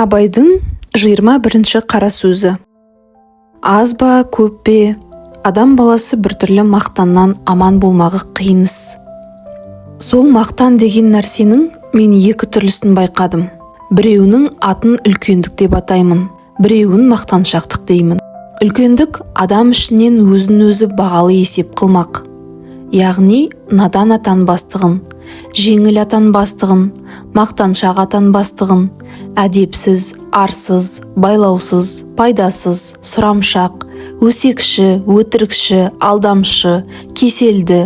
Абайдың 21-ші қара сөзі. Аз ба, көп пе, адам баласы біртүрлі мақтаннан аман болмағы қиын іс. Сол мақтан деген нәрсенің мен екі түрлісін байқадым. Біреуінің атын үлкендік деп атаймын, біреуін мақтаншақтық деймін. Үлкендік адам ішінен өзін-өзі бағалы есеп қылмақ. Яғни надан атанбастығын, жеңіл атанбастығын, мақтаншақ атанбастығын, әдепсіз, арсыз, байлаусыз, пайдасыз, сұрамшақ, өсекші, өтірікші, алдамшы, кеселді,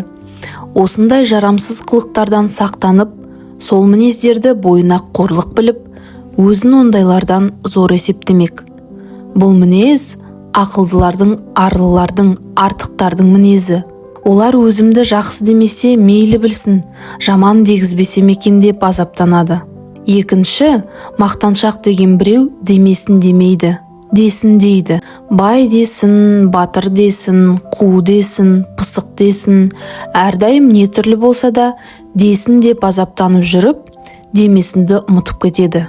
осындай жарамсыз қылықтардан сақтанып, сол мінездерді бойына қорлық біліп, өзін ондайлардан зор есептемек. Бұл мінез ақылдылардың, арлылардың, артықтардың мінезі. Олар өзімді жақсы демесе мейлі білсін, жаман дегізбесе екен деп азаптанады. Екінші, мақтаншақ деген біреу демесін демейді, десін дейді. Бай десін, батыр десін, қу десін, пысық десін, әрдайым не түрлі болса да десін деп азаптанып жүріп, демесінді ұмытып кетеді.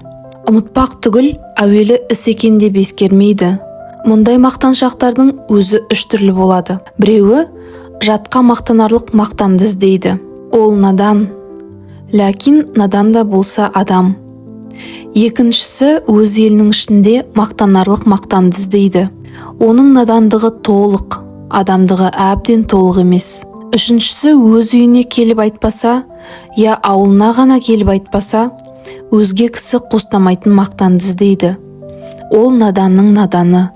Ұмытпақ түгіл, әуелі іс екен деп ескермейді. Мұндай мақтаншақтардың өзі үш түрлі болады. Біреуі жатқа мақтанарлық мақтанды іздейді. Ол надан, ләкин надан да болса адам. Екіншісі өз елінің ішінде мақтанарлық мақтанды іздейді. Оның надандығы толық, адамдығы әбден толық емес. Үшіншісі өз үйіне келіп айтпаса, я ауылына ғана келіп айтпаса, өзге кісі қостамайтын мақтанды іздейді. Ол наданның наданы,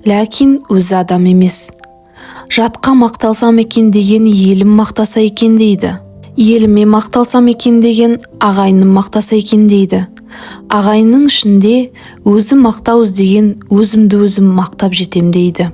ләкин өзі адам емес. Жатқа мақталсам екен деген елім мақтаса екен дейді. Еліме мақталсам екен деген ағайыным мақтаса екен дейді. Ағайынның ішінде өзім мақтау іздеген өзімді өзім мақтап жетем дейді.